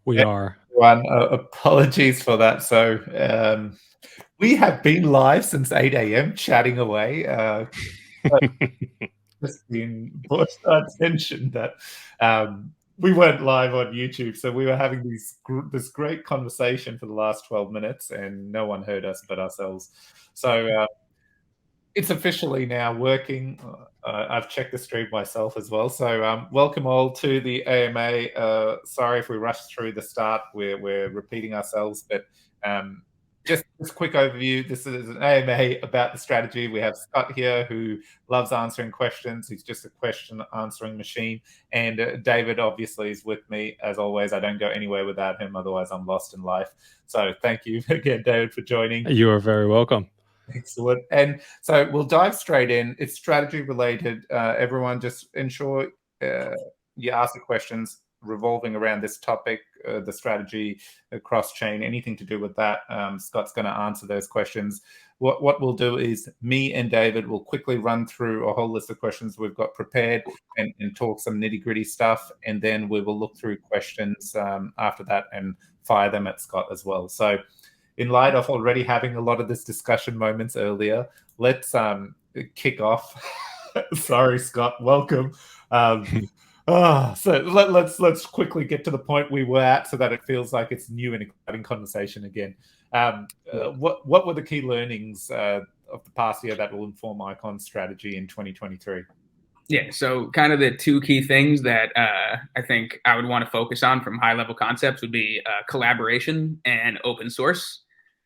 We are. Everyone, apologies for that. So we have been live since 8 a.m. chatting away. Just been brought to our attention that we weren't live on YouTube, so we were having this great conversation for the last 12 minutes, and no one heard us but ourselves. So it's officially now working. I've checked the stream myself as well. So welcome all to the AMA. Sorry if we rushed through the start. We're repeating ourselves, but just a quick overview. This is an AMA about the strategy. We have Scott here who loves answering questions. He's just a question answering machine. And David obviously is with me as always. I don't go anywhere without him. Otherwise I'm lost in life. So thank you again, David, for joining. You are very welcome. Excellent. And so we'll dive straight in. It's strategy related. Everyone just ensure you ask the questions revolving around this topic, the strategy, cross-chain, anything to do with that. Scott's going to answer those questions. What we'll do is me and David will quickly run through a whole list of questions we've got prepared and talk some nitty-gritty stuff. And then we will look through questions after that and fire them at Scott as well. So in light of already having a lot of this discussion moments earlier, let's kick off. Sorry, Scott. Welcome. So let's quickly get to the point we were at, so that it feels like it's new and exciting conversation again. What were the key learnings of the past year that will inform Icon's strategy in 2023? Yeah, so kind of the two key things that I think I would want to focus on from high-level concepts would be collaboration and open source.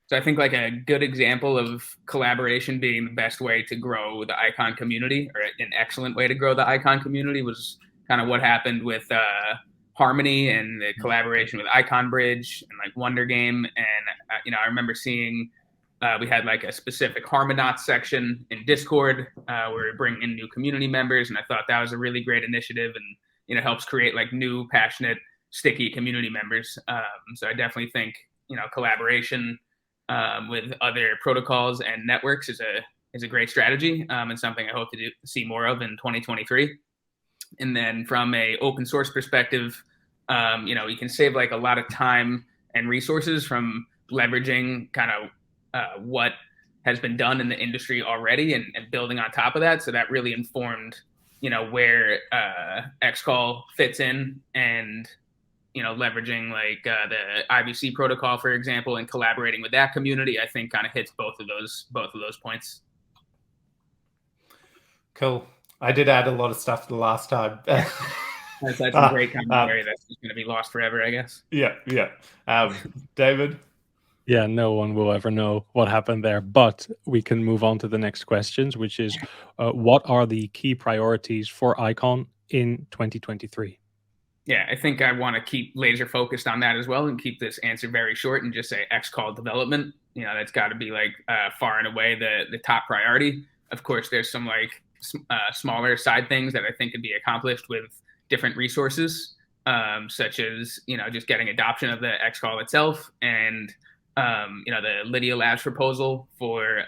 So I think like a good example of collaboration being the best way to grow the Icon community, or an excellent way to grow the Icon community, was kind of what happened with Harmony and the collaboration with Icon Bridge and like Wonder Game. And I remember seeing we had like a specific Harmonauts section in Discord where we bring in new community members, and I thought that was a really great initiative, and helps create like new, passionate, sticky community members. So I definitely think collaboration with other protocols and networks is a great strategy, and something I hope to see more of in 2023. And then from a open source perspective, you can save like a lot of time and resources from leveraging kind of what has been done in the industry already and building on top of that. So that really informed, where xCall fits in, and leveraging like the IBC protocol, for example, and collaborating with that community, I think kind of hits both of those points. Cool. I did add a lot of stuff the last time. That's some great commentary that's just going to be lost forever, I guess. Yeah. David? Yeah, no one will ever know what happened there, but we can move on to the next questions, which is what are the key priorities for Icon in 2023? Yeah, I think I want to keep laser focused on that as well, and keep this answer very short and just say xCall development. That's got to be like far and away the top priority. Of course, there's some like smaller side things that I think could be accomplished with different resources, such as just getting adoption of the xCall itself, and the Lydia Labs proposal for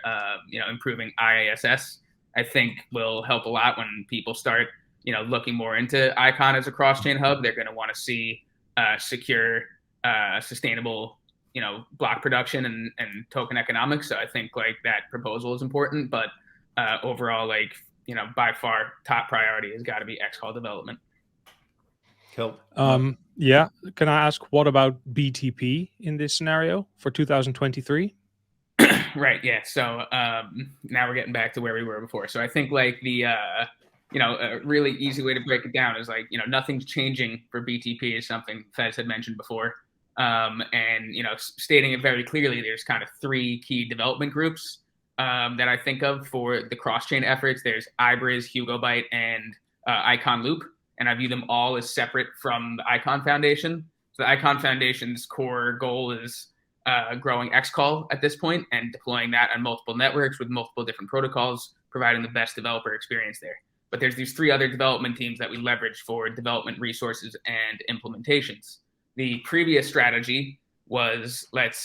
improving IASS, I think will help a lot when people start looking more into Icon as a cross-chain hub. They're going to want to see secure, sustainable block production and token economics. So I think like that proposal is important, but overall, like by far top priority has got to be xCall development. Cool. Yeah. Can I ask, what about BTP in this scenario for 2023? Right. Yeah. So now we're getting back to where we were before. So I think like the a really easy way to break it down is like nothing's changing for BTP, is something Fez had mentioned before, and stating it very clearly. There's kind of three key development groups that I think of for the cross-chain efforts. There's iBriz, HugoByte, and Icon Loop. And I view them all as separate from the Icon Foundation. So the Icon Foundation's core goal is growing xCall at this point and deploying that on multiple networks with multiple different protocols, providing the best developer experience there. But there's these three other development teams that we leverage for development resources and implementations. The previous strategy was like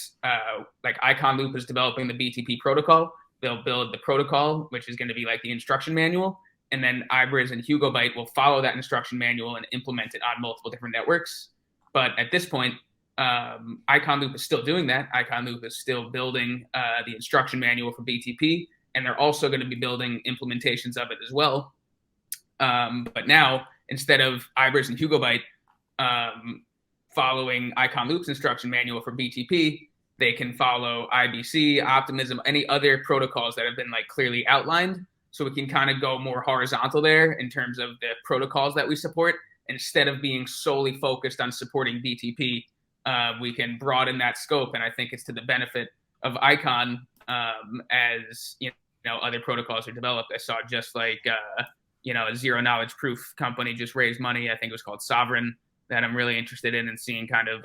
Icon Loop is developing the BTP protocol. They'll build the protocol, which is going to be like the instruction manual. And then iBriz and HugoByte will follow that instruction manual and implement it on multiple different networks. But at this point, Icon Loop is still doing that. Icon Loop is still building the instruction manual for BTP, and they're also going to be building implementations of it as well. But now, instead of Ibers and HugoByte following Icon Loop's instruction manual for BTP, they can follow IBC, Optimism, any other protocols that have been like clearly outlined. So we can kind of go more horizontal there in terms of the protocols that we support. Instead of being solely focused on supporting BTP, we can broaden that scope. And I think it's to the benefit of Icon as other protocols are developed. I saw just like a zero knowledge proof company just raised money. I think it was called Sovereign, that I'm really interested in and seeing kind of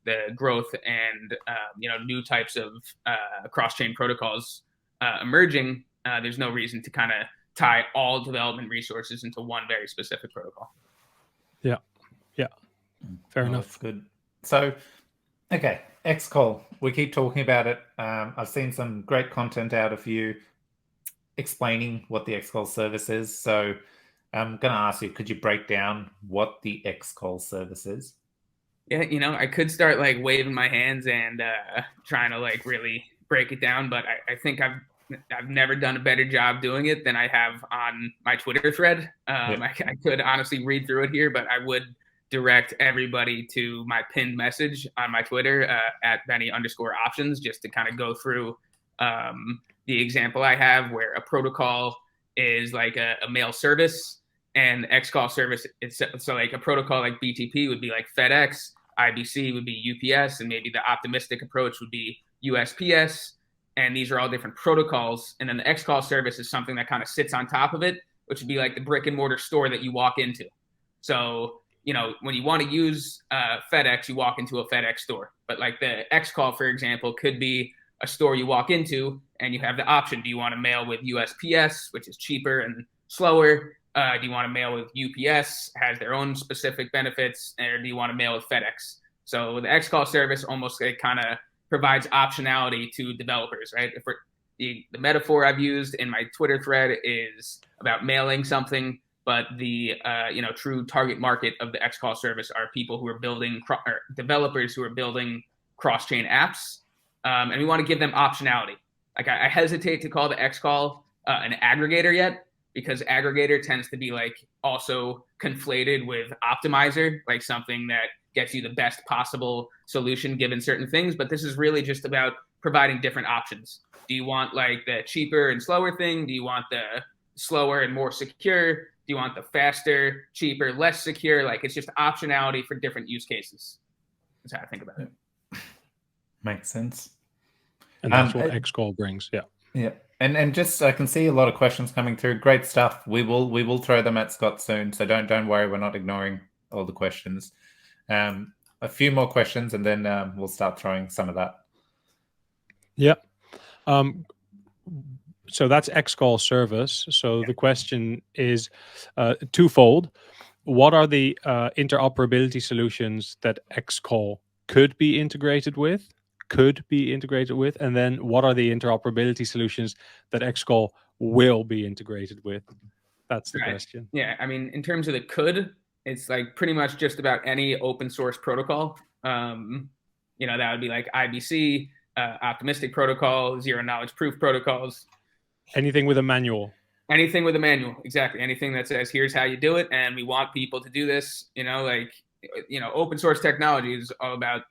the growth and new types of cross-chain protocols emerging. There's no reason to kind of tie all development resources into one very specific protocol. Yeah, fair enough. That's good. So, okay, xCall. We keep talking about it. I've seen some great content out of you explaining what the xCall service is. So I'm going to ask you, could you break down what the xCall service is? Yeah, I could start like waving my hands and trying to like really break it down, but I think I've never done a better job doing it than I have on my Twitter thread. I could honestly read through it here, but I would direct everybody to my pinned message on my Twitter at Benny_options, just to kind of go through the example I have where a protocol is like a mail service and xCall service. So like a protocol like BTP would be like FedEx, IBC would be UPS, and maybe the optimistic approach would be USPS. And these are all different protocols. And then the xCall service is something that kind of sits on top of it, which would be like the brick and mortar store that you walk into. So when you want to use FedEx, you walk into a FedEx store. But like the xCall, for example, could be a store you walk into and you have the option. Do you want to mail with USPS, which is cheaper and slower? Do you want to mail with UPS, has their own specific benefits? Or do you want to mail with FedEx? So the xCall service almost kind of provides optionality to developers, right? If the metaphor I've used in my Twitter thread is about mailing something, but the true target market of the xCall service are people who are building developers who are building cross-chain apps, and we want to give them optionality. Like I hesitate to call the xCall an aggregator yet, because aggregator tends to be like also conflated with optimizer, like something that gets you the best possible solution given certain things. But this is really just about providing different options. Do you want like the cheaper and slower thing? Do you want the slower and more secure? Do you want the faster, cheaper, less secure? Like it's just optionality for different use cases. That's how I think about it. Makes sense. And that's what xCall brings. Yeah. And just I can see a lot of questions coming through. Great stuff. We will throw them at Scott soon. So don't worry, we're not ignoring all the questions. A few more questions and then we'll start throwing some of that. Yeah. So that's xCall service. So the question is twofold. What are the interoperability solutions that xCall could be integrated with? And then what are the interoperability solutions that xCall will be integrated with? That's the question. Yeah, I mean, in terms of the could, it's like pretty much just about any open source protocol. That would be like IBC, optimistic protocol, zero knowledge proof protocols. Anything with a manual. Anything with a manual, exactly. Anything that says, here's how you do it, and we want people to do this. Open source technology is all about,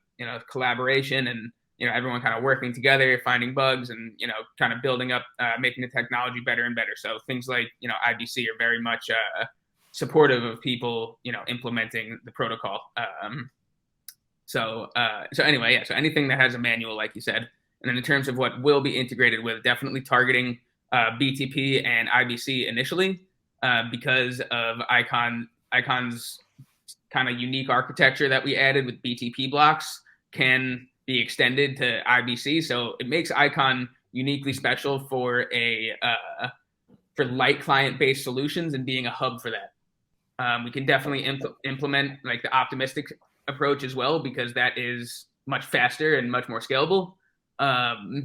collaboration and, everyone kind of working together, finding bugs and, kind of building up, making the technology better and better. So things like, IBC are very much supportive of people, implementing the protocol. So anything that has a manual, like you said. And then in terms of what will be integrated with, definitely targeting BTP and IBC initially, because of Icon's kind of unique architecture that we added with BTP blocks can be extended to IBC. So it makes Icon uniquely special for for light client-based solutions and being a hub for that. We can definitely implement like the optimistic approach as well, because that is much faster and much more scalable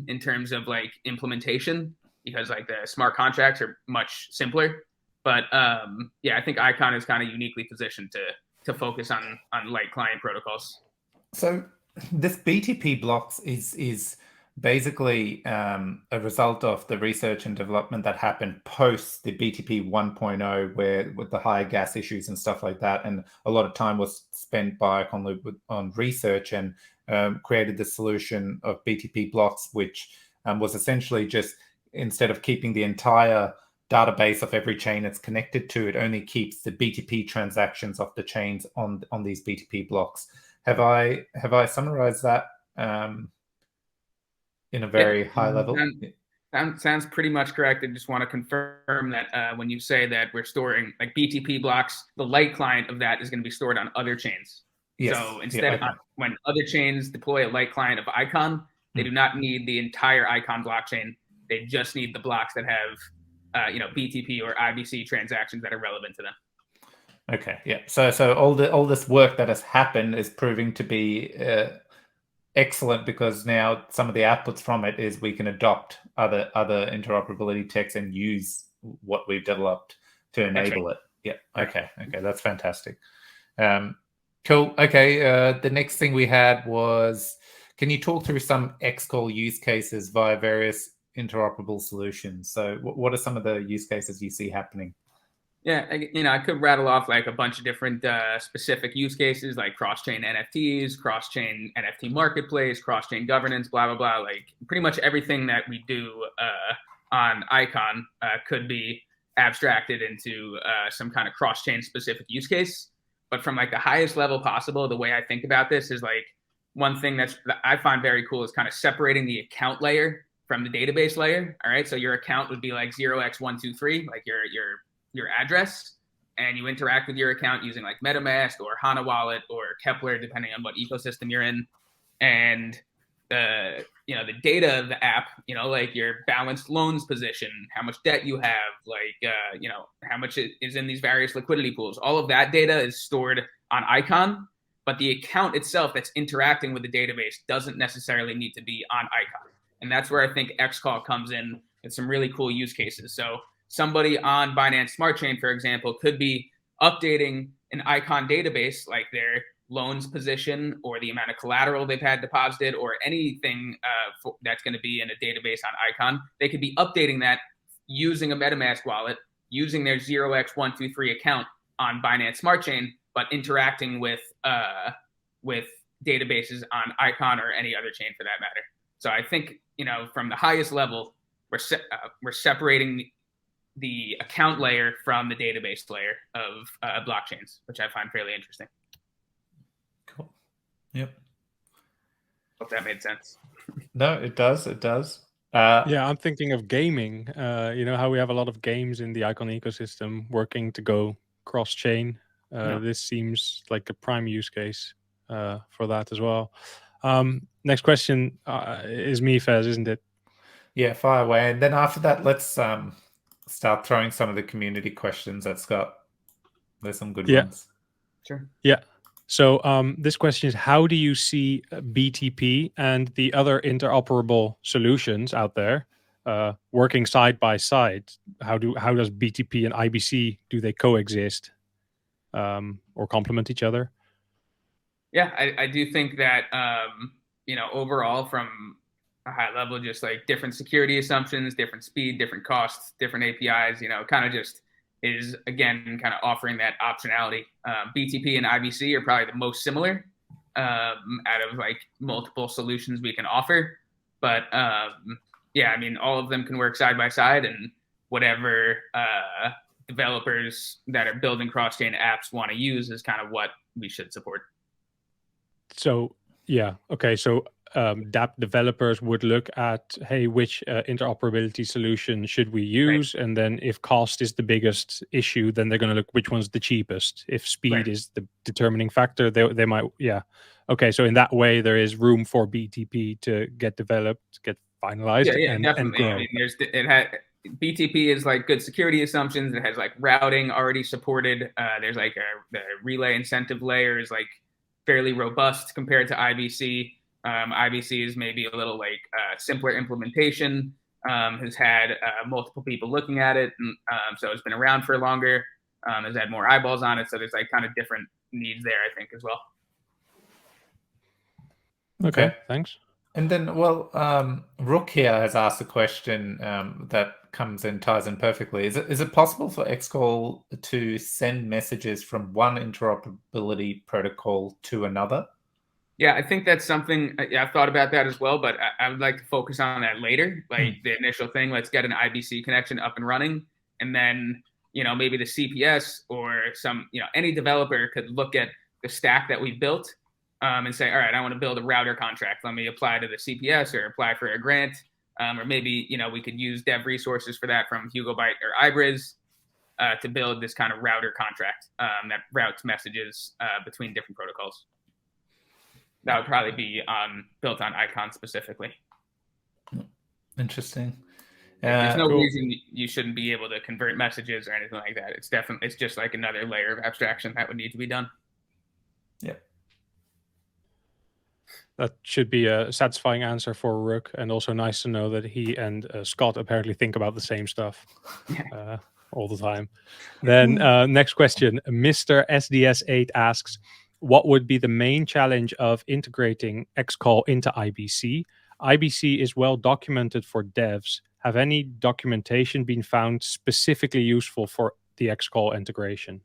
in terms of like implementation, because like the smart contracts are much simpler. But I think Icon is kind of uniquely positioned to focus on light client protocols. So this BTP blocks is basically a result of the research and development that happened post the BTP 1.0, where with the higher gas issues and stuff like that, and a lot of time was spent by Icon on research, and created the solution of BTP blocks, which was essentially just, instead of keeping the entire database of every chain it's connected to, it only keeps the BTP transactions of the chains on these BTP blocks. Have I summarized that in a very high level? Sounds pretty much correct. I just want to confirm that when you say that we're storing like BTP blocks, the light client of that is going to be stored on other chains. Yes. So instead of when other chains deploy a light client of Icon, they do not need the entire Icon blockchain. They just need the blocks that have BTP or IBC transactions that are relevant to them. Okay, yeah. So all this work that has happened is proving to be excellent, because now some of the outputs from it is we can adopt other interoperability techs and use what we've developed to enable it. Yeah. Okay. That's fantastic. Cool. Okay. The next thing we had was, can you talk through some xCall use cases via various interoperable solutions? So what are some of the use cases you see happening? Yeah, I could rattle off like a bunch of different specific use cases, like cross-chain NFTs, cross-chain NFT marketplace, cross-chain governance, blah, blah, blah. Like pretty much everything that we do on Icon could be abstracted into some kind of cross-chain specific use case. But from like the highest level possible, the way I think about this is like, one thing that I find very cool is kind of separating the account layer from the database layer. All right, so your account would be like 0x123, like your address, and you interact with your account using like MetaMask or HANA Wallet or Kepler, depending on what ecosystem you're in. And the data of the app, like your balanced loans position, how much debt you have, like how much is in these various liquidity pools. All of that data is stored on Icon, but the account itself that's interacting with the database doesn't necessarily need to be on Icon. And that's where I think xCall comes in with some really cool use cases. So somebody on Binance Smart Chain, for example, could be updating an Icon database, like their loans position or the amount of collateral they've had deposited or anything that's going to be in a database on Icon. They could be updating that using a MetaMask wallet, using their 0x123 account on Binance Smart Chain, but interacting with databases on Icon or any other chain for that matter. So I think, from the highest level, we're separating the account layer from the database layer of blockchains, which I find fairly interesting. Cool. Yep. Hope that made sense. No, it does. It does. Yeah, I'm thinking of gaming. How we have a lot of games in the Icon ecosystem working to go cross-chain. This seems like a prime use case for that as well. Next question is me, Fez, isn't it? Yeah, fire away. And then after that, let's start throwing some of the community questions at Scott. There's some good ones. Sure. Yeah. So this question is, how do you see BTP and the other interoperable solutions out there working side by side? How does BTP and IBC, do they coexist or complement each other? Yeah, I do think that overall, from a high level, just like different security assumptions, different speed, different costs, different APIs, kind of just is, again, kind of offering that optionality. BTP and IBC are probably the most similar out of like multiple solutions we can offer. But yeah, I mean, all of them can work side by side, and whatever developers that are building cross-chain apps want to use is kind of what we should support. So, yeah. Okay. So dApp developers would look at, hey, which interoperability solution should we use? Right. And then if cost is the biggest issue, then they're going to look which one's the cheapest. If speed is the determining factor, they might, yeah. Okay. So in that way, there is room for BTP to get developed, get finalized, and grow. I mean, BTP is like good security assumptions. It has like routing already supported. There's like the relay incentive layer is like fairly robust compared to IBC. IBC is maybe a little like simpler implementation, has had multiple people looking at it, and so it's been around for longer, has had more eyeballs on it, so there's like kind of different needs there, I think, as well. Okay, thanks. And then, well, Rook here has asked a question that ties in perfectly. Is it possible for xCall to send messages from one interoperability protocol to another? Yeah, I think that's something. I've thought about that as well, but I would like to focus on that later. Like the initial thing, let's get an IBC connection up and running, and then maybe the CPS or any developer could look at the stack that we built and say, all right, I want to build a router contract. Let me apply to the CPS or apply for a grant, or maybe we could use dev resources for that from HugoByte or iBriz to build this kind of router contract that routes messages between different protocols. That would probably be built on Icon specifically. Interesting. There's no reason you shouldn't be able to convert messages or anything like that. It's just like another layer of abstraction that would need to be done. Yeah. That should be a satisfying answer for Rook, and also nice to know that he and Scott apparently think about the same stuff all the time. Then next question, Mr. SDS8 asks, what would be the main challenge of integrating xCall into IBC? IBC is well documented for devs. Have any documentation been found specifically useful for the xCall integration?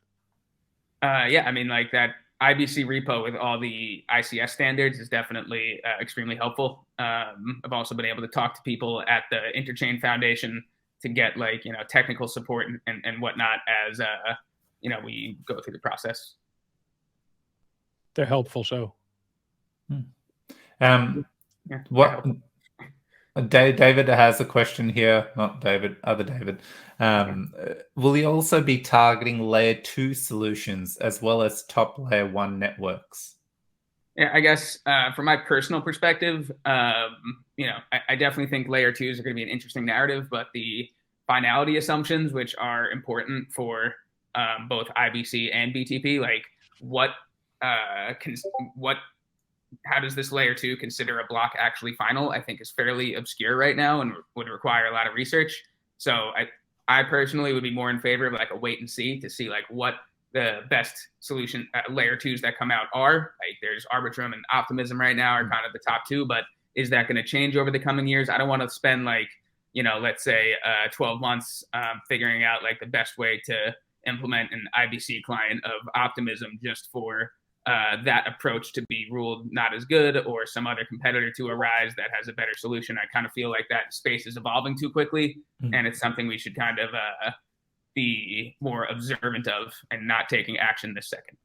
Yeah, I mean, like that IBC repo with all the ICS standards is definitely extremely helpful. I've also been able to talk to people at the Interchain Foundation to get technical support and whatnot as we go through the process. They're helpful, so. David has a question here. Not David, other David. Will he also be targeting layer 2 solutions as well as top layer 1 networks? Yeah, I guess from my personal perspective, I definitely think layer 2s are going to be an interesting narrative, but the finality assumptions, which are important for both IBC and BTP, like how does this layer 2 consider a block actually final, I think is fairly obscure right now and would require a lot of research. So I personally would be more in favor of like a wait and see to see like what the best solution layer 2s that come out are. Like there's Arbitrum and Optimism right now are kind of the top two, but is that going to change over the coming years? I don't want to spend let's say 12 months figuring out like the best way to implement an IBC client of Optimism just for that approach to be ruled not as good or some other competitor to arise that has a better solution. I kind of feel like that space is evolving too quickly, and it's something we should kind of be more observant of and not taking action this second,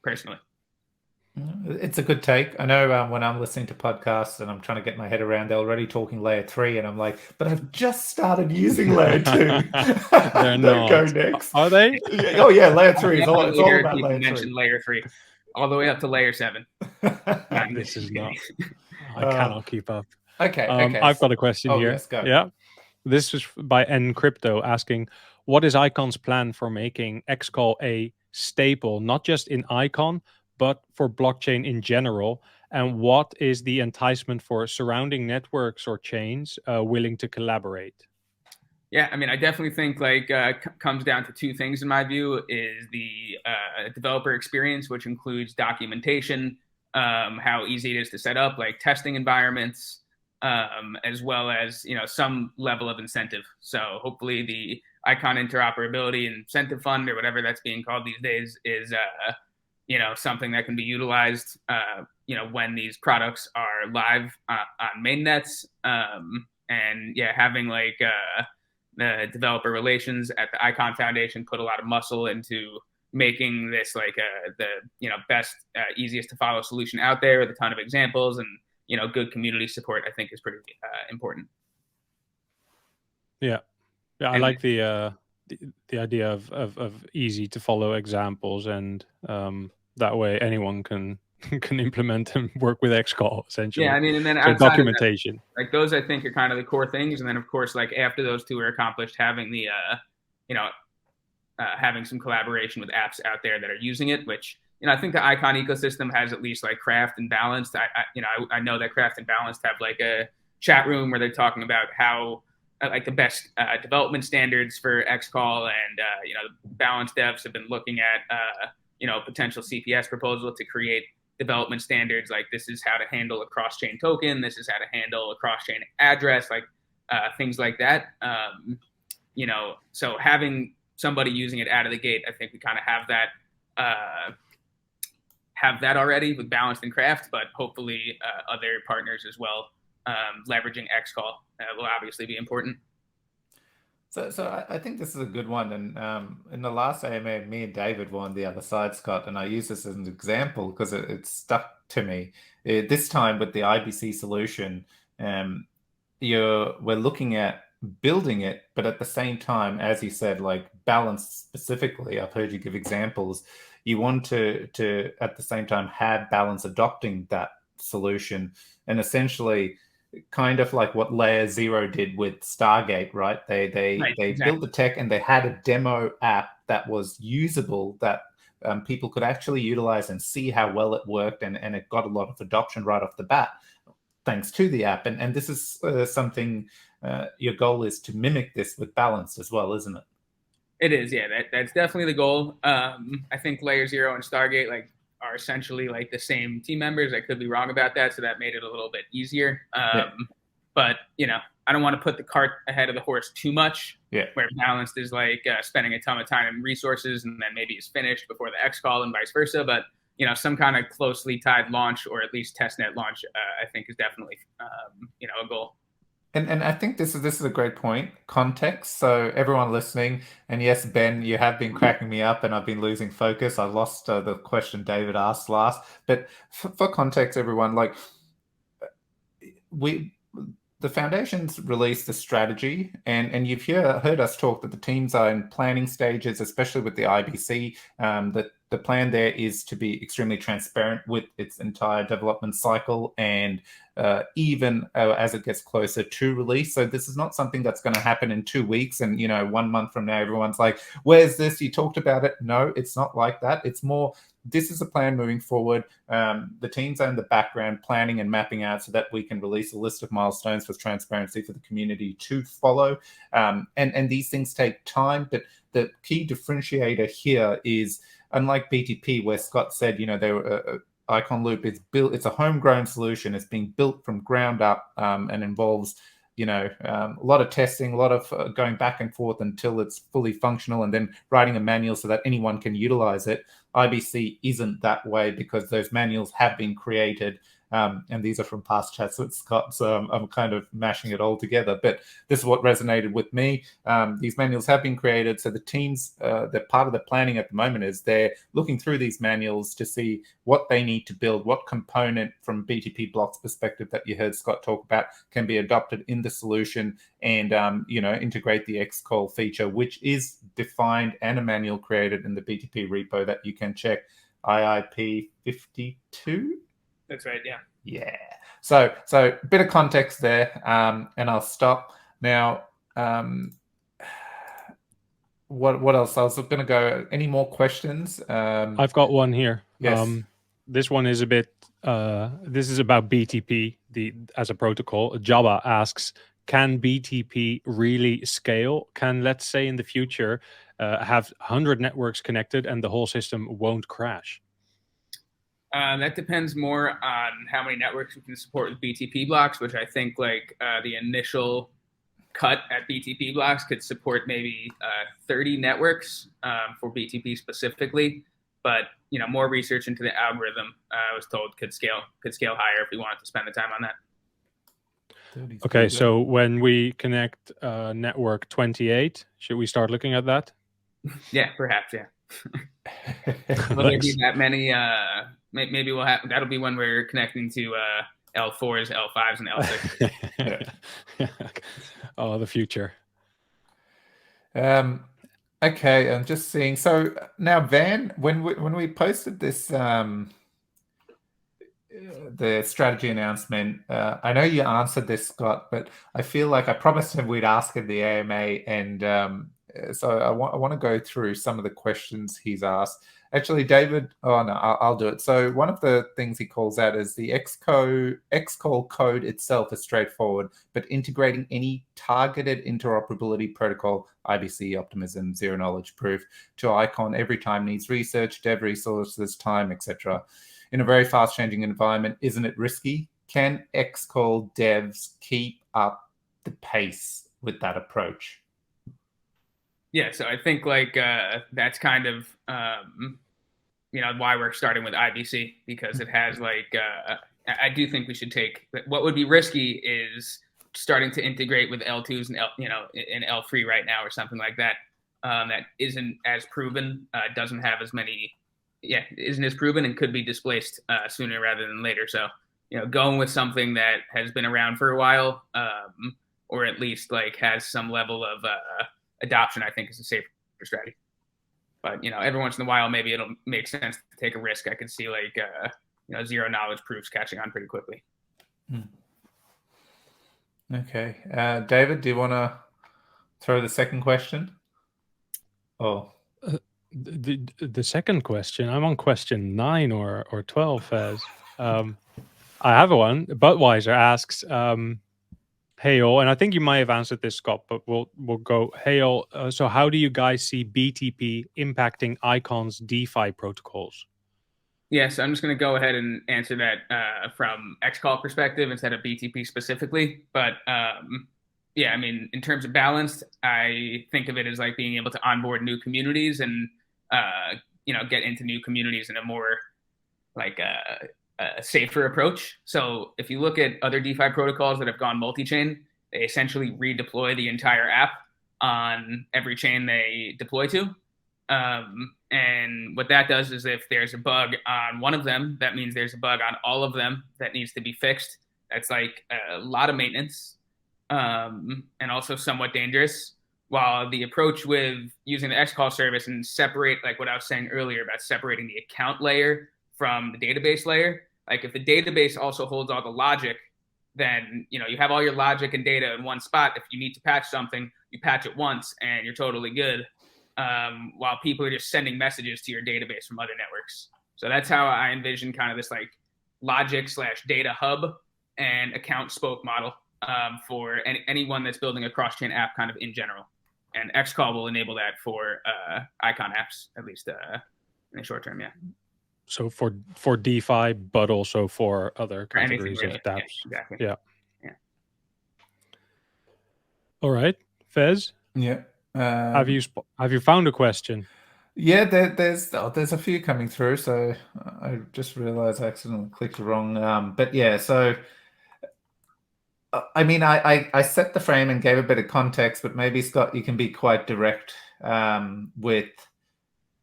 personally. It's a good take. I know when I'm listening to podcasts and I'm trying to get my head around, they're already talking layer 3, and I'm like, but I've just started using layer 2. They're not. Go next. Are they? Oh yeah, layer 3. It's all about layer 3. Layer 3, all the way up to layer 7. This is not. I cannot keep up. Okay. I've got a question here. Yes, go. Yeah. This is by N-Crypto asking, what is Icon's plan for making xCall a staple, not just in Icon, but for blockchain in general? And what is the enticement for surrounding networks or chains willing to collaborate? Yeah, I mean, I definitely think comes down to two things in my view: is the developer experience, which includes documentation, how easy it is to set up, like testing environments, as well as some level of incentive. So hopefully the Icon Interoperability Incentive Fund, or whatever that's being called these days, is something that can be utilized when these products are live on mainnets, and having the developer relations at the Icon Foundation put a lot of muscle into making this the best, easiest to follow solution out there with a ton of examples and good community support, I think is pretty important. Yeah, I like the idea of easy to follow examples, and that way anyone can implement and work with xCall essentially. Yeah, I mean, and then so documentation, that, those I think are kind of the core things, and then of course after those two are accomplished, having the having some collaboration with apps out there that are using it, which I think the Icon ecosystem has at least Craft and Balanced. I know that Craft and Balanced have a chat room where they're talking about how the best development standards for xCall, and Balanced devs have been looking at potential CPS proposal to create development standards, like this is how to handle a cross-chain token, this is how to handle a cross-chain address, like things like that. So having somebody using it out of the gate, I think we kind of have that already with Balanced and Craft, but hopefully other partners as well. Leveraging xCall will obviously be important. So I think this is a good one. And in the last AMA, me and David were on the other side, Scott, and I use this as an example because it stuck to me. This time with the IBC solution, we're looking at building it, but at the same time, as you said, like Balance specifically, I've heard you give examples. You want to at the same time have Balance adopting that solution, and essentially kind of like what Layer 0 did with Stargate, right? They exactly. Built the tech and they had a demo app that was usable, that people could actually utilize and see how well it worked, and it got a lot of adoption right off the bat thanks to the app. And this is something, your goal is to mimic this with Balanced as well, isn't it? It is, yeah. That's definitely the goal. I think Layer 0 and Stargate are essentially like the same team members. I could be wrong about that, so that made it a little bit easier. But I don't want to put the cart ahead of the horse too much. Yeah. Where Balanced is like spending a ton of time and resources, and then maybe it's finished before the xCall and vice versa. But some kind of closely tied launch, or at least testnet launch, I think is definitely a goal. And I think this is a great point. Context. So everyone listening, and yes, Ben, you have been cracking me up, and I've been losing focus. I lost the question David asked last. But for context, everyone, like the foundation's released a strategy, and you've heard us talk that the teams are in planning stages, especially with the IBC. That the plan there is to be extremely transparent with its entire development cycle, and even as it gets closer to release. So this is not something that's going to happen in 2 weeks, and 1 month from now, everyone's like, "Where's this? You talked about it." No, it's not like that. It's more, this is a plan moving forward. The teams are in the background planning and mapping out so that we can release a list of milestones for transparency for the community to follow. And these things take time, but the key differentiator here is, unlike BTP, where Scott said, they were Icon Loop is built, it's a homegrown solution. It's being built from ground up, and involves a lot of testing, a lot of going back and forth until it's fully functional, and then writing a manual so that anyone can utilize it. IBC isn't that way because those manuals have been created, and these are from past chats with Scott, so I'm kind of mashing it all together. But this is what resonated with me. These manuals have been created, so the teams, that part of the planning at the moment is they're looking through these manuals to see what they need to build, what component from BTP blocks perspective that you heard Scott talk about can be adopted in the solution, and integrate the xCall feature, which is defined and a manual created in the BTP repo that you can check, IIP 52. That's right, yeah. Yeah. So a bit of context there, and I'll stop now. What else? I was going to go. Any more questions? I've got one here. Yes. This one is a bit. This is about BTP as a protocol. Jabba asks, can BTP really scale? Can, let's say, in the future, have 100 networks connected and the whole system won't crash? That depends more on how many networks we can support with BTP blocks, which I think the initial cut at BTP blocks could support maybe 30 networks for BTP specifically. But more research into the algorithm, I was told, could scale higher if we wanted to spend the time on that. Okay, so when we connect network 28, should we start looking at that? Yeah, perhaps, yeah. Will there be that many? Maybe we'll have, that'll be when we're connecting to L4s, L5s, and L6. Oh, the future. Okay, I'm just seeing. So now, Van, when we posted this, the strategy announcement, I know you answered this, Scott, but I feel like I promised him we'd ask at the AMA, and so I want to go through some of the questions he's asked. Actually, David, I'll do it. So one of the things he calls out is the xCall code itself is straightforward, but integrating any targeted interoperability protocol, IBC, optimism, zero-knowledge proof, to Icon every time needs research, dev resources, time, etc. in a very fast-changing environment, isn't it risky? Can xCall devs keep up the pace with that approach? Yeah, so I think like that's kind of why we're starting with IBC, because it has like I do think we should take what would be risky is starting to integrate with L2s and in L3 right now or something like that. That isn't as proven, doesn't have as many, isn't as proven and could be displaced sooner rather than later. So, going with something that has been around for a while, or at least like has some level of adoption, I think is a safer strategy. But, every once in a while, maybe it'll make sense to take a risk. I could see like, zero knowledge proofs catching on pretty quickly. Okay. David, do you want to throw the second question? Oh, the second question. I'm on question 9 or 12, Fez. I have one. Budweiser asks, hey all, and I think you might have answered this, Scott, but we'll go. Hey all, so how do you guys see BTP impacting Icon's DeFi protocols? Yes, I'm just going to go ahead and answer that from xCall perspective instead of BTP specifically. But yeah, I mean, in terms of balanced, I think of it as like being able to onboard new communities and get into new communities in a more like a safer approach. So if you look at other DeFi protocols that have gone multi-chain, they essentially redeploy the entire app on every chain they deploy to. And what that does is if there's a bug on one of them, that means there's a bug on all of them that needs to be fixed. That's like a lot of maintenance and also somewhat dangerous. While the approach with using the xCall service and separate, like what I was saying earlier about separating the account layer from the database layer, like if the database also holds all the logic, then you have all your logic and data in one spot. If you need to patch something, you patch it once and you're totally good. While people are just sending messages to your database from other networks. So that's how I envision kind of this like logic/data hub and account spoke model for anyone that's building a cross-chain app kind of in general. And xCall will enable that for Icon apps, at least in the short term, yeah. So for DeFi, but also for other categories really. of dApps. Yeah, exactly. Yeah. Yeah. All right, Fez. Yeah. Have you found a question? Yeah, there's a few coming through. So I just realized I accidentally clicked wrong. But yeah, so I mean, I set the frame and gave a bit of context, but maybe Scott, you can be quite direct with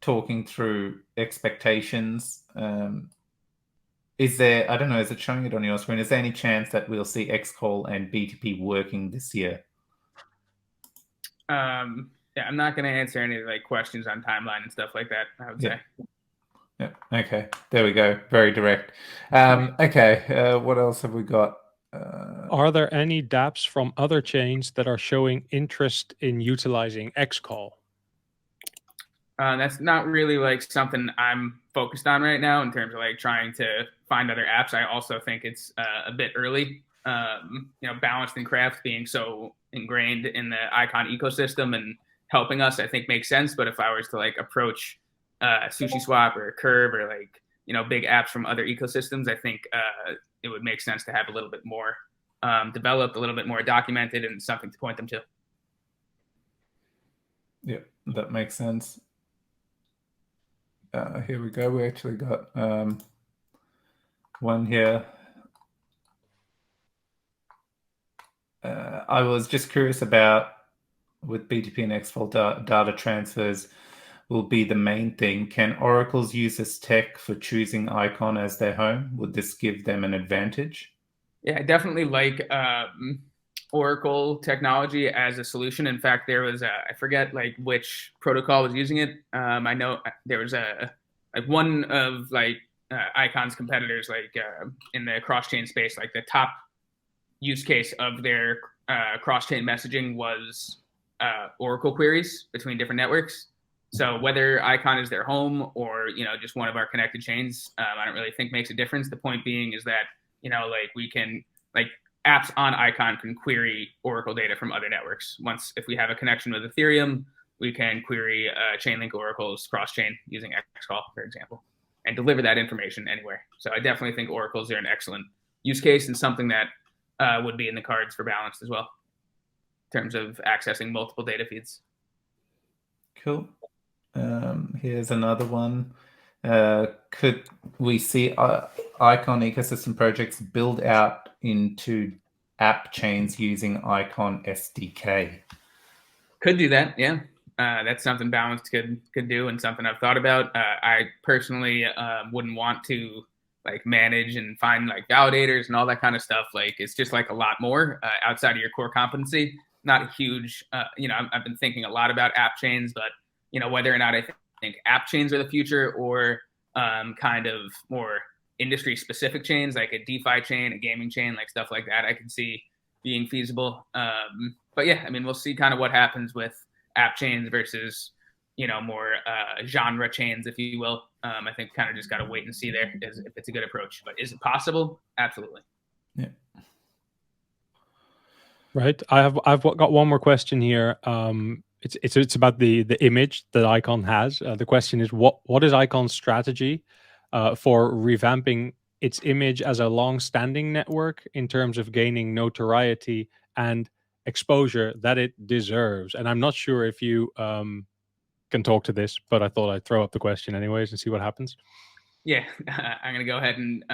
talking through expectations. Is there, I don't know, is it showing it on your screen? Is there any chance that we'll see xCall and BTP working this year? Yeah, I'm not going to answer any like questions on timeline and stuff like that, I would say. Yeah. Okay. There we go. Very direct. Okay. What else have we got? Are there any dApps from other chains that are showing interest in utilizing xCall? That's not really like something I'm focused on right now in terms of like trying to find other apps. I also think it's a bit early. Balanced and Craft being so ingrained in the Icon ecosystem and helping us, I think makes sense. But if I was to like approach SushiSwap or Curve or like big apps from other ecosystems, I think it would make sense to have a little bit more developed, a little bit more documented, and something to point them to. Yeah, that makes sense. Here we go. We actually got one here. I was just curious about with BTP and xCall data transfers will be the main thing. Can oracles use this tech for choosing Icon as their home? Would this give them an advantage? Yeah, I definitely like Oracle technology as a solution. In fact, there was I forget like which protocol was using it. I know there was one of like Icon's competitors like in the cross-chain space, like the top use case of their cross-chain messaging was Oracle queries between different networks. So whether Icon is their home or just one of our connected chains, I don't really think makes a difference. The point being is that like we can like apps on Icon can query Oracle data from other networks. If we have a connection with Ethereum, we can query Chainlink Oracle's cross-chain using xCall, for example. and deliver that information anywhere. So I definitely think oracles are an excellent use case and something that would be in the cards for Balanced as well, in terms of accessing multiple data feeds. Cool. Here's another one. Could we see Icon ecosystem projects build out into app chains using Icon SDK? Could do that, yeah. That's something Balanced could do, and something I've thought about. I personally wouldn't want to like manage and find like validators and all that kind of stuff. Like it's just like a lot more outside of your core competency. Not a huge, I've been thinking a lot about app chains, but whether or not I think app chains are the future or kind of more industry specific chains like a DeFi chain, a gaming chain, like stuff like that, I can see being feasible. But yeah, I mean, we'll see kind of what happens with app chains versus, more genre chains, if you will. I think kind of just got to wait and see there if it's a good approach. But is it possible? Absolutely. Yeah. Right. I've got one more question here. It's about the image that Icon has. The question is, what is Icon's strategy for revamping its image as a long-standing network in terms of gaining notoriety and exposure that it deserves? And I'm not sure if you can talk to this, but I thought I'd throw up the question anyways and see what happens. Yeah, I'm going to go ahead and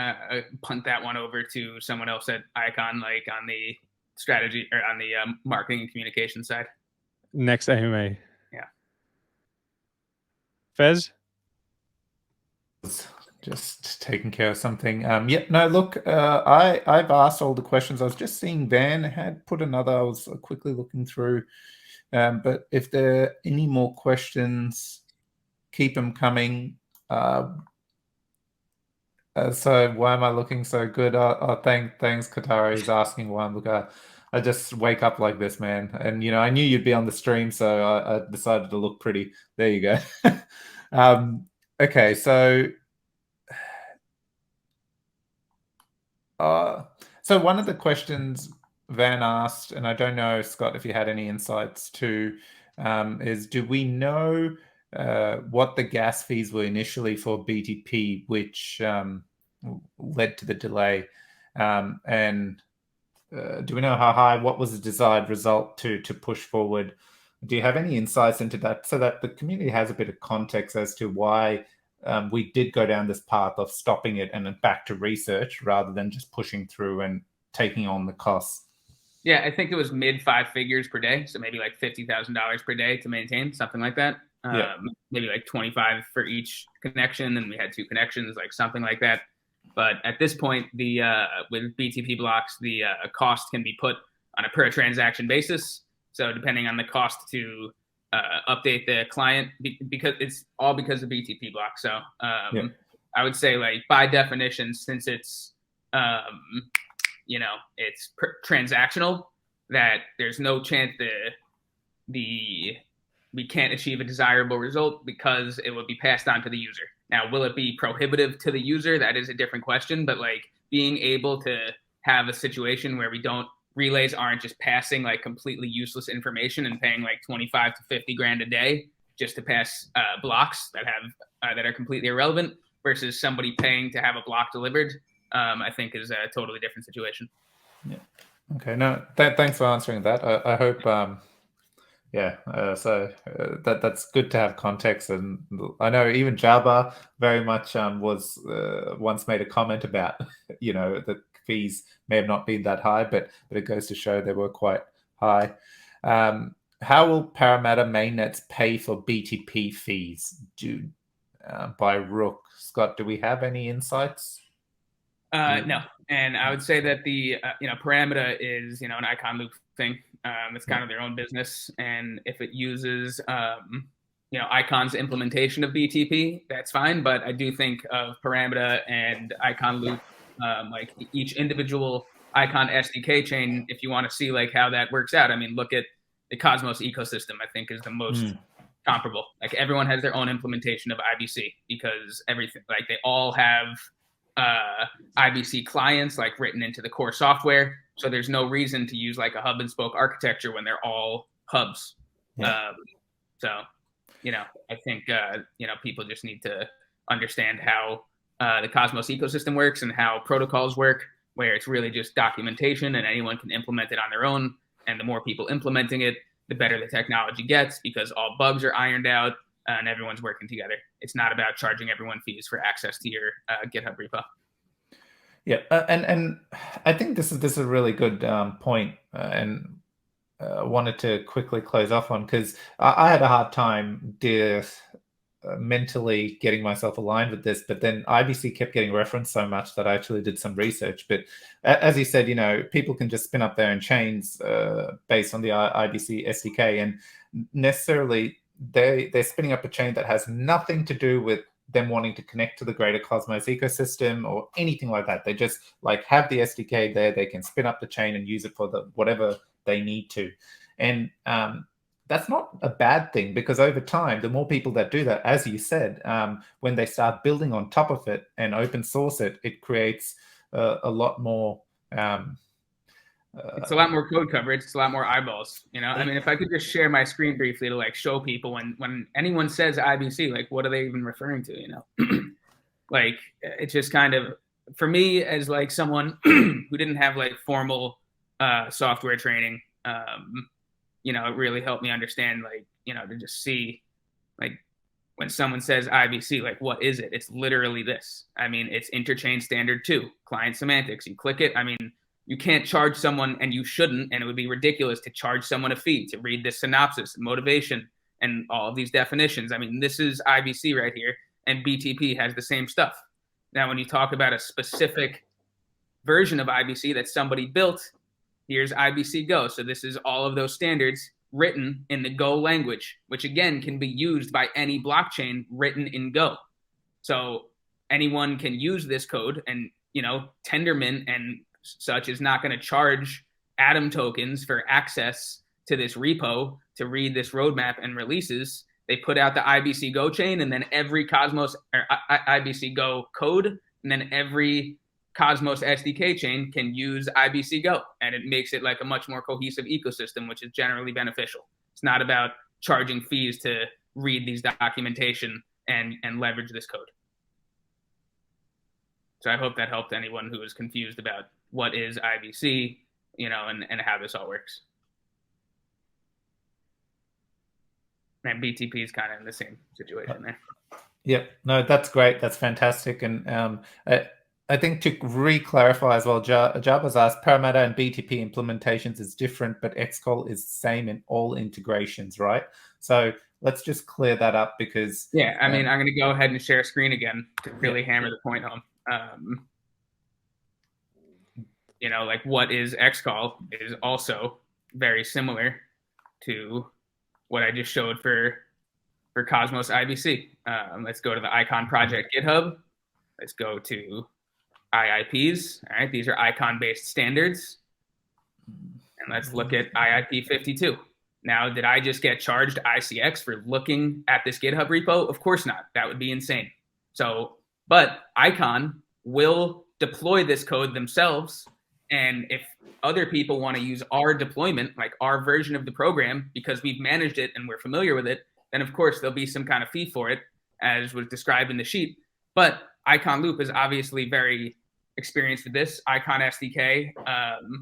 punt that one over to someone else at Icon, like on the strategy or on the marketing and communication side. Next AMA. Yeah. Fez? Just taking care of something. Yeah, no, look, I've asked all the questions. I was just seeing Van had put another, I was quickly looking through. But if there are any more questions, keep them coming. So why am I looking so good? Thanks, Katara. He's asking why I'm looking. I just wake up like this, man. And, I knew you'd be on the stream, so I decided to look pretty. There you go. Okay, so one of the questions Van asked, and I don't know, Scott, if you had any insights too, is do we know what the gas fees were initially for BTP, which led to the delay? And do we know how high, what was the desired result to push forward? Do you have any insights into that so that the community has a bit of context as to why we did go down this path of stopping it and then back to research rather than just pushing through and taking on the costs? Yeah, I think it was mid 5 figures per day. So maybe like $50,000 per day to maintain, something like that. Maybe like 25 for each connection. And we had 2 connections, like something like that. But at this point, with BTP blocks, the cost can be put on a per transaction basis. So depending on the cost to update the client, because it's all because of BTP blocks. So I would say, like, by definition, since it's it's transactional, that there's no chance we can't achieve a desirable result because it would be passed on to the user. Now, will it be prohibitive to the user? That is a different question. But like being able to have a situation where relays aren't just passing like completely useless information and paying like 25 to 50 grand a day just to pass blocks that are completely irrelevant versus somebody paying to have a block delivered, I think is a totally different situation. Yeah. Okay. No, thanks for answering that. I hope, so that's good to have context. And I know even Jabba very much was once made a comment about, the fees may have not been that high, but it goes to show they were quite high. How will Parramatta mainnets pay for BTP fees by Rook? Scott, do we have any insights? No, and I would say that the Parameter is an Icon Loop thing. It's kind of their own business, and if it uses Icon's implementation of BTP, that's fine. But I do think of Parameter and Icon Loop, like each individual Icon SDK chain. If you want to see like how that works out, I mean, look at the Cosmos ecosystem. I think is the most comparable. Like everyone has their own implementation of IBC because everything, like they all have IBC clients like written into the core software. So there's no reason to use like a hub and spoke architecture when they're all hubs. Yeah. I think people just need to understand how the Cosmos ecosystem works and how protocols work, where it's really just documentation and anyone can implement it on their own. And the more people implementing it, the better the technology gets, because all bugs are ironed out and everyone's working together. It's not about charging everyone fees for access to your GitHub repo. Yeah, and I think this is a really good point, and wanted to quickly close off on, because I had a hard time mentally getting myself aligned with this, but then IBC kept getting referenced so much that I actually did some research. But as you said, people can just spin up their own chains based on the IBC SDK, and necessarily they're spinning up a chain that has nothing to do with them wanting to connect to the greater Cosmos ecosystem or anything like that. They just have the SDK there. They can spin up the chain and use it for whatever they need to. And that's not a bad thing, because over time, the more people that do that, as you said, when they start building on top of it and open source it, it creates a lot more. It's a lot more code coverage. It's a lot more eyeballs. I mean, if I could just share my screen briefly to show people when anyone says IBC, what are they even referring to? It's just kind of, for me as someone who didn't have formal software training, it really helped me understand, to just see, when someone says IBC, what is it? It's literally this. I mean, it's interchain standard 2, client semantics. You click it. I mean, you can't charge someone, and you shouldn't, and it would be ridiculous to charge someone a fee to read this synopsis, motivation, and all of these definitions. I mean, this is IBC right here, and BTP has the same stuff. Now, when you talk about a specific version of IBC that somebody built, here's IBC Go. So this is all of those standards written in the Go language, which again can be used by any blockchain written in Go. So anyone can use this code, and Tendermint and such is not going to charge Atom tokens for access to this repo to read this roadmap and releases. They put out the IBC Go chain, and then every Cosmos or IBC Go code, and then every Cosmos SDK chain can use IBC Go, and it makes it a much more cohesive ecosystem, which is generally beneficial. It's not about charging fees to read these documentation and leverage this code. So I hope that helped anyone who is confused about what is IBC, and how this all works. And BTP is kind of in the same situation there. Yep. No, that's great. That's fantastic. And I think to re-clarify as well, Jabba's asked, Parramatta and BTP implementations is different, but xCall is the same in all integrations, right? So let's just clear that up, because... Yeah, I mean, I'm going to go ahead and share a screen again to really hammer the point home. What is xCall is also very similar to what I just showed for Cosmos IBC. Let's go to the Icon project GitHub. Let's go to IIPs. All right, these are icon-based standards. And let's look at IIP 52. Now, did I just get charged ICX for looking at this GitHub repo? Of course not. That would be insane. But Icon will deploy this code themselves. And if other people want to use our deployment, our version of the program, because we've managed it and we're familiar with it, then of course there'll be some kind of fee for it, as was described in the sheet. But Icon Loop is obviously very experienced with this. Icon SDK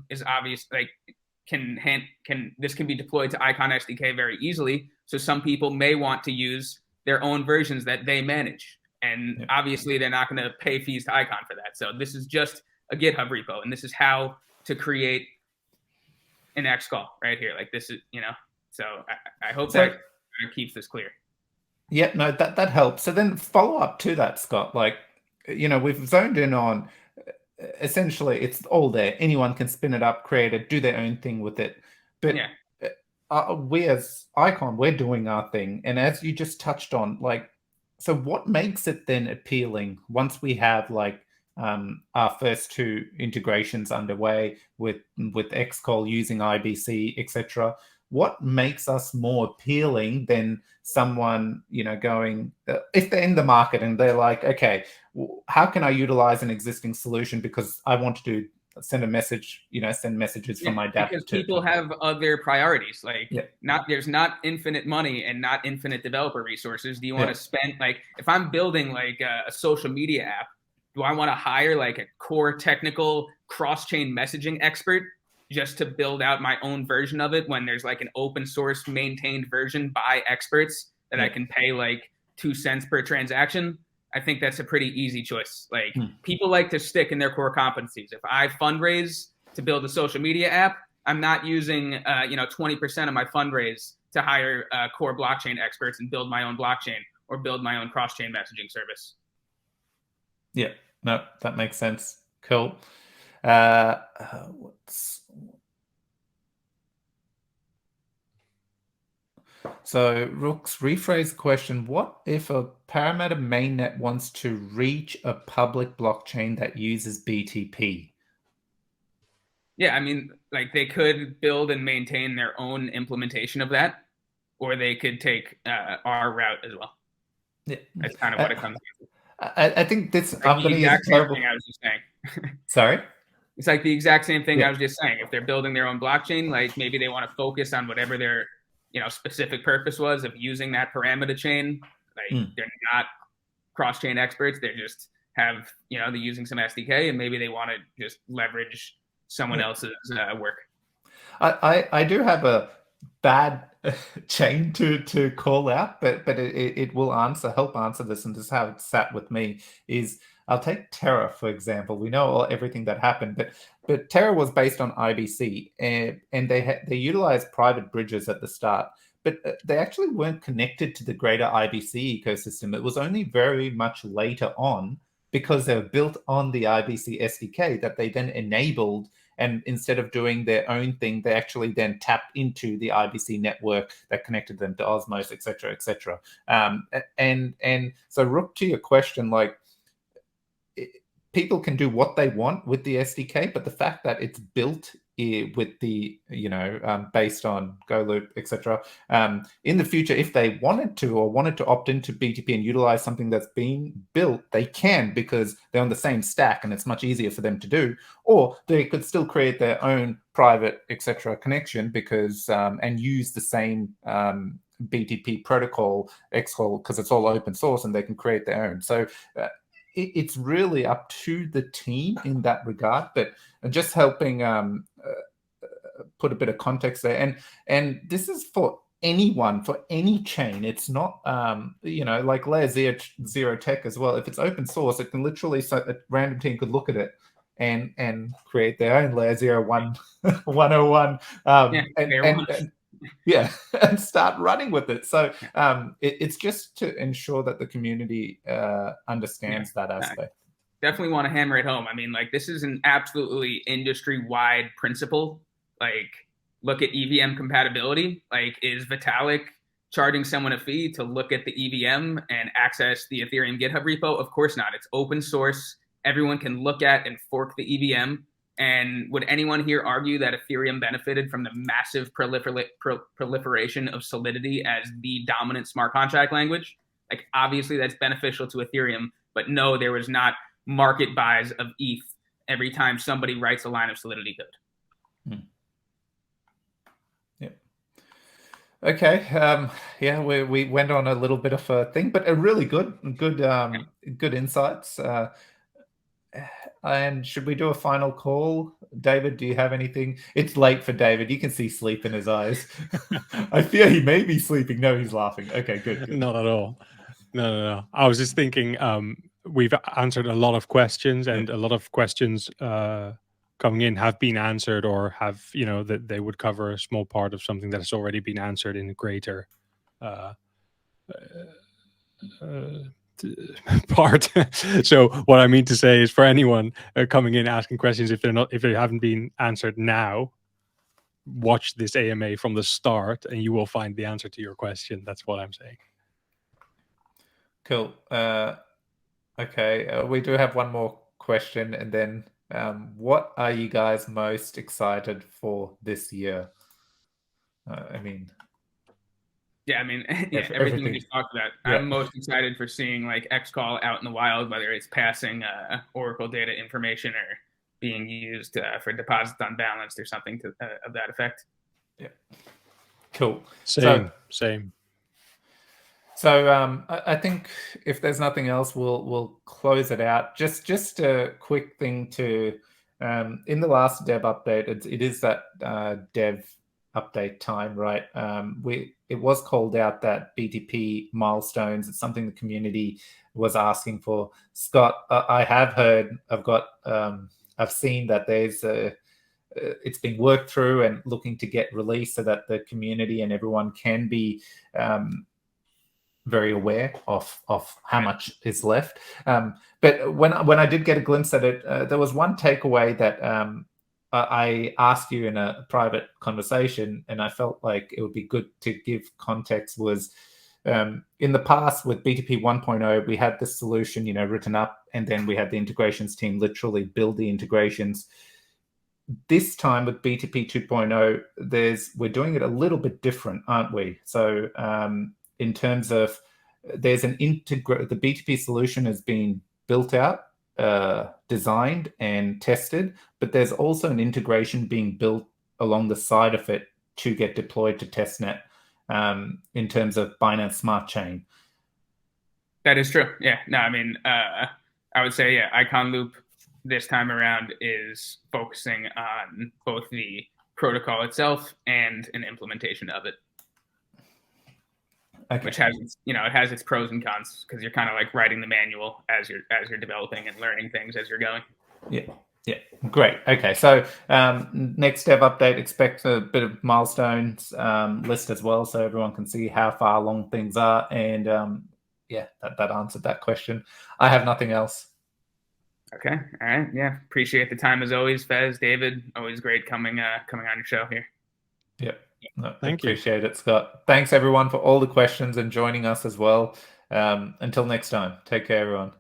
is obvious, this can be deployed to Icon SDK very easily. So some people may want to use their own versions that they manage. And obviously they're not going to pay fees to Icon for that. So this is just a GitHub repo, and this is how to create an xCall right here. This is, so I hope that keeps this clear. Yeah, no, that helps. So then follow up to that, Scott, we've zoned in on, essentially it's all there. Anyone can spin it up, create it, do their own thing with it. But we as Icon, we're doing our thing. And as you just touched on, so what makes it then appealing once we have our first 2 integrations underway with xCall using IBC, etc.? What makes us more appealing than someone, going, if they're in the market and they're like, okay, how can I utilize an existing solution because I want to send a message, send messages from my dApp. Because people have other priorities. There's not infinite money and not infinite developer resources. Do you want to spend, if I'm building a social media app do I want to hire like a core technical cross-chain messaging expert just to build out my own version of it when there's like an open source maintained version by experts that I can pay like 2 cents per transaction? I think that's a pretty easy choice. Like people like to stick in their core competencies. If I fundraise to build a social media app, I'm not using 20% of my fundraise to hire core blockchain experts and build my own blockchain or build my own cross-chain messaging service. Yeah, no, that makes sense. Cool. So Rooks, rephrase the question. What if a Parameter mainnet wants to reach a public blockchain that uses BTP? Yeah, I mean, like they could build and maintain their own implementation of that, or they could take our route as well. Yeah. That's kind of what it comes down to. I think this, like I'm going to use a terrible thing I was just saying. Sorry? It's like the exact same thing I was just saying. If they're building their own blockchain, like maybe they want to focus on whatever their specific purpose was of using that parameter chain. Like they're not cross-chain experts. They just have, they're using some SDK and maybe they want to just leverage someone else's work. I do have a bad chain to call out, but it will help answer this, and this is how it sat with me. Is I'll take Terra for example. We know everything that happened, but Terra was based on IBC, and they utilized private bridges at the start, but they actually weren't connected to the greater IBC ecosystem. It was only very much later on, because they were built on the IBC SDK, that they then enabled. And instead of doing their own thing, they actually then tapped into the IBC network that connected them to Osmos, et cetera, et cetera. And so, Rook, to your question, like people can do what they want with the SDK, but the fact that it's built with the based on GoLoop, etc. In the future, if they wanted to opt into BTP and utilize something that's being built, they can, because they're on the same stack and it's much easier for them to do. Or they could still create their own private, etc. connection because and use the same BTP protocol, xCall, because it's all open source and they can create their own. So it's really up to the team in that regard, but just helping put a bit of context there. And this is for anyone, for any chain. It's not, like layer zero tech as well. If it's open source, it can literally, so a random team could look at it and create their own layer 101. And start running with it. So it's just to ensure that the community understands that aspect. Definitely want to hammer it home. I mean, like, this is an absolutely industry-wide principle. Like, look at EVM compatibility. Like, is Vitalik charging someone a fee to look at the EVM and access the Ethereum GitHub repo? Of course not. It's open source. Everyone can look at and fork the EVM. And would anyone here argue that Ethereum benefited from the massive proliferation of Solidity as the dominant smart contract language? Like, obviously that's beneficial to Ethereum, but no, there was not market buys of ETH every time somebody writes a line of Solidity code. Yeah. Okay. We went on a little bit of a thing, but a really good insights. And should we do a final call? David, do you have anything? It's late for David. You can see sleep in his eyes. I fear he may be sleeping. No, he's laughing. Okay, good. Not at all. No. I was just thinking we've answered a lot of questions, and a lot of questions coming in have been answered, or have, that they would cover a small part of something that has already been answered in a greater part. So what I mean to say is, for anyone coming in asking questions, if they haven't been answered now, watch this AMA from the start and you will find the answer to your question. That's what I'm saying. Cool. Okay, we do have one more question, and then what are you guys most excited for this year? Everything we just talked about. Yeah. I'm most excited for seeing like xCall out in the wild, whether it's passing Oracle data information or being used for deposits unbalanced or something of that effect. Yeah. Cool. Same. So I think if there's nothing else, we'll close it out. Just a quick thing to in the last dev update, it is that dev update time, right? It was called out that BTP milestones. It's something the community was asking for. Scott, I have heard, I've seen that there's it's been worked through and looking to get released so that the community and everyone can be very aware of how much is left. But when I did get a glimpse at it, there was one takeaway that I asked you in a private conversation, and I felt like it would be good to give context, was in the past with BTP 1.0, we had this solution, written up, and then we had the integrations team literally build the integrations. This time with BTP 2.0, we're doing it a little bit different, aren't we? So in terms of the BTP solution has been built out, designed and tested, but there's also an integration being built along the side of it to get deployed to testnet in terms of Binance Smart Chain. That is true. Yeah. No, I mean, I would say, Icon Loop this time around is focusing on both the protocol itself and an implementation of it. Okay. Which has, it has its pros and cons, because you're kind of like writing the manual as you're developing and learning things as you're going. Yeah, great. Okay, so next dev update, expect a bit of milestones list as well, so everyone can see how far along things are. And that answered that question. I have nothing else. Okay, all right. Yeah, appreciate the time as always, Fez, David. Always great coming on your show here. Yep. No, Thank you. Appreciate it, Scott. Thanks everyone for all the questions and joining us as well. Until next time, take care, everyone.